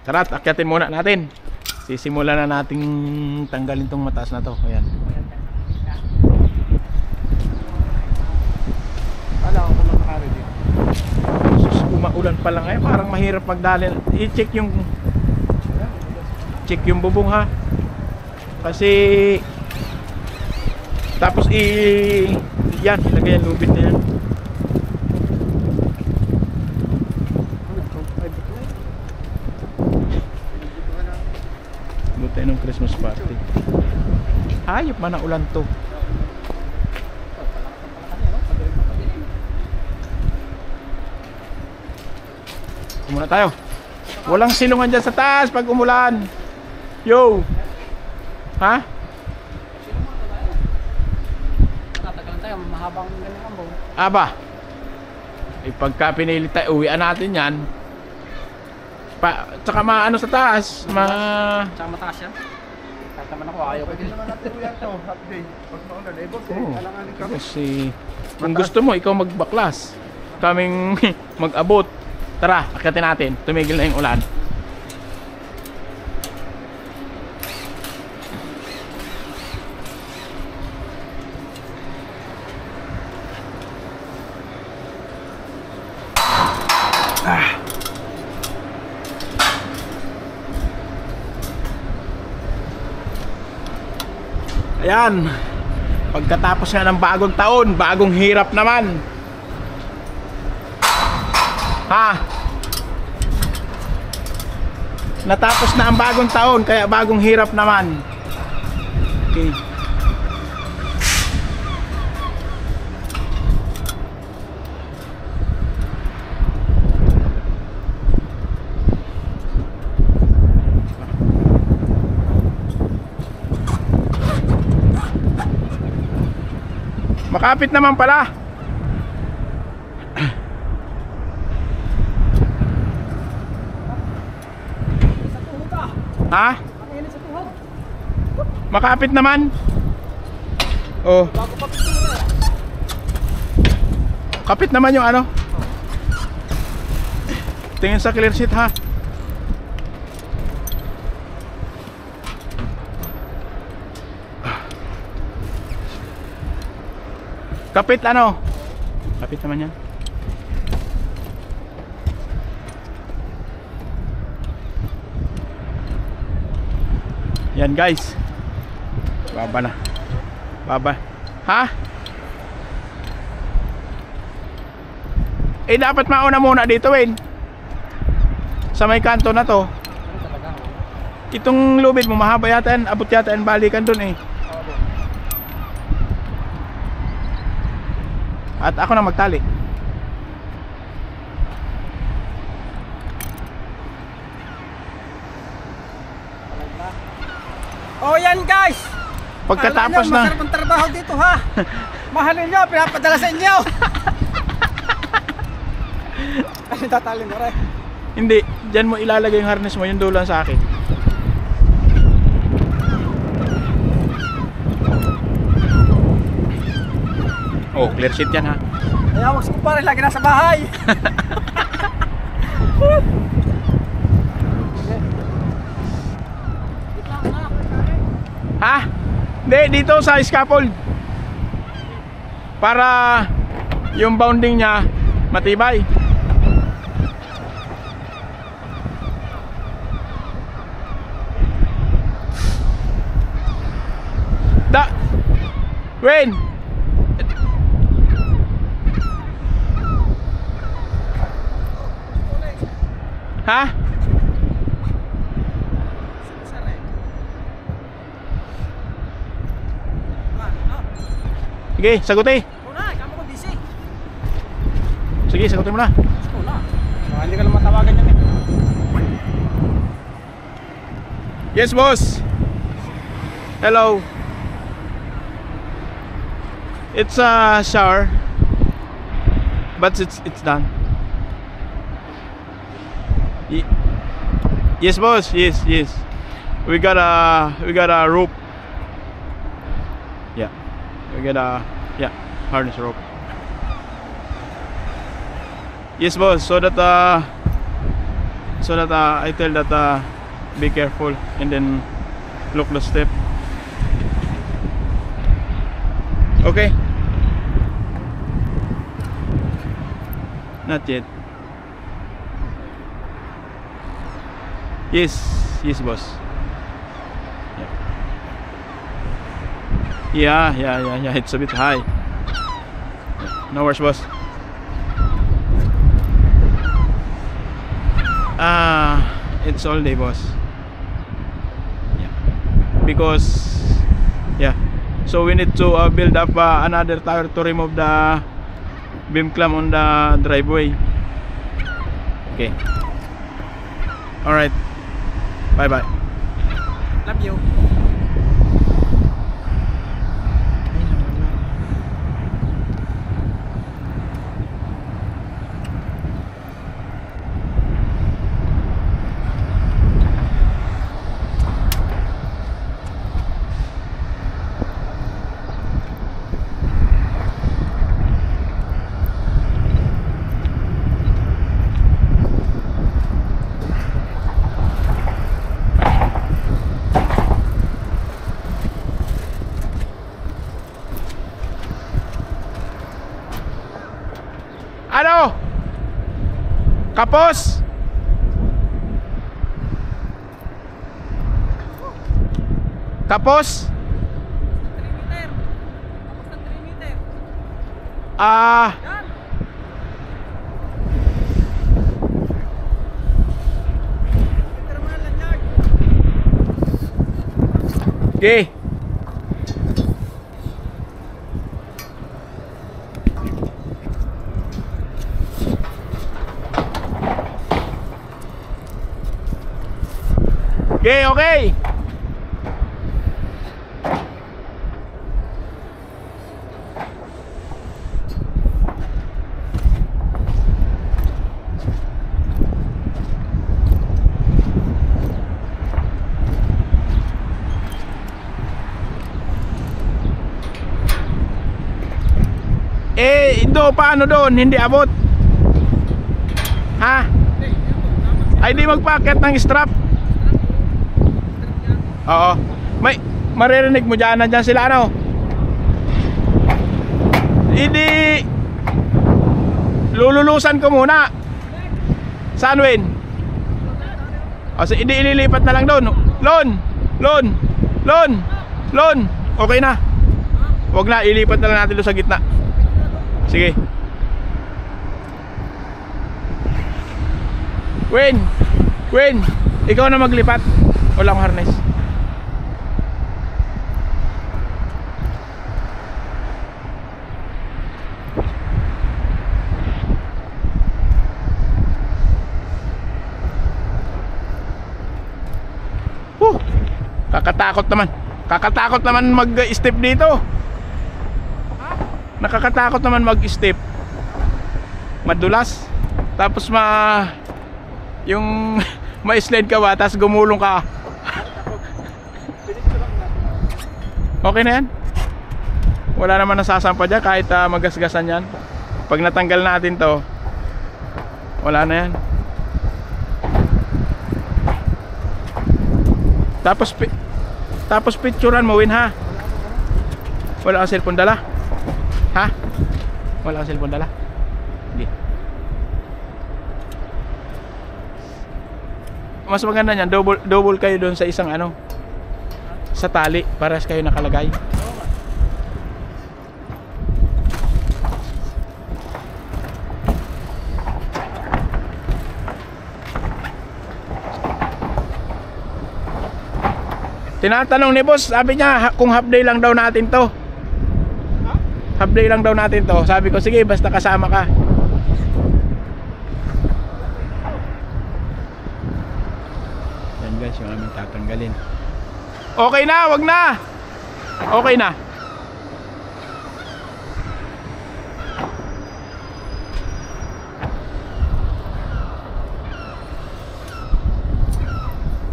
Tara, akyatin muna natin. Sisimulan na nating tanggalin tong mataas na to. Ayan. Wala ako kung makakari dito. Umaulan pa lang ngayon, parang mahirap magdali. I-check yung bubong ha. Kasi tapos yan, ilagay yung lubid na yan. Buti nung Christmas party. Hayop man ang ulan to. Muna tayo. Walang silungan dyan sa taas pag umulan. Yo. Ha? Natagalan tayo, mahabang ganyan ang buong. Aba. Pagka pinili tayo, uwian natin yan. Tsaka maano sa taas. Tsaka mataas yan. Tataman ako, ayaw ko din. Naman natin uyan to, half day. Pag maulan, eh boss, alanganin kami. Kasi kung gusto mo, ikaw magbaklas. Kaming mag-abot. Tara, akyatin natin. Tumigil na yung ulan. Ayan. Pagkatapos nga ng bagong taon, bagong hirap naman. Ha? Natapos na ang bagong taon, kaya bagong hirap naman. Okay. Makapit naman pala. Ha? Makapit naman. Oh. Kapit naman yung ano. Tingin sa clear sheet ha. Kapit ano? Kapit naman yan. Yan guys. Baba na. Baba. Ha? Eh dapat mauna muna dito, Wayne. Sa may kanto na to. Itong lubid mo mahaba yata yan. Abot yata yan, balikan dun eh. At ako na magtali. Oh yan guys! Pagkatapos nyo, na masarap ang trabaho dito ha. Mahalin nyo, pinapadala sa inyo. Ay, tatalin mo rin. hindi, dyan mo ilalagay yung harness mo. Yung dulan sa akin. Oh, clear sheet yan ha. Kaya wag ko pa rin, lagi nasa bahay. Ha? Hindi, dito sa scaffold. Para yung bounding niya matibay. Wayne! Ha? Sige, sagutin. Una, kamo ko busy. Sige, sagutin mo na. Una. Hindi ka lang matawagan yan eh. Yes, boss. Hello. It's a shower, but it's done. Yes, boss. Yes. We got a rope. Yeah, we got a harness rope. Yes, boss. So so that I tell that be careful and then look the step. Okay. Not yet. Yes, yes, boss. Yeah, it's a bit high. No worries, boss. It's all day, boss. Yeah. Because yeah, so we need to build up another tire to remove the beam clamp on the driveway. Okay. All right. Bye bye. Love you. Ano? Kapos? Kapos? 3 meter. Tapos ng 3 meter. Ah, Yan. Meter mga lanyard. okay. Okay, okay. Indo, paano doon? Hindi abot. Ha? Ay, di magpaket ng strap. Oo. May maririnig mo dyan, nandyan sila ano? Hindi lululusan ko muna. Saan, Win? O, hindi ililipat na lang doon. Lon. Okay na. Huwag na, ilipat na lang natin doon sa gitna. Sige. Win, ikaw na maglipat. Walang harness. Kakatakot naman mag-step dito. Nakakatakot naman mag-step. Madulas. Tapos yung ma-slide ka ba, tapos gumulong ka. Okay na yan. Wala naman nasasampa dyan kahit magasgasan yan. Pag natanggal natin to, wala na yan. Tapos picturean mo, Win, ha? Wala kang cellphone dala? Ha? Wala kang cellphone dala? Hindi. Mas maganda niyan, double kayo doon sa isang ano, sa tali, pares kayo nakalagay. Tinatanong ni boss, sabi niya kung half day lang daw natin to. Half day lang daw natin to. Sabi ko, sige, basta kasama ka. Yan guys, yung aming tatanggalin. Okay na, wag na. Okay na.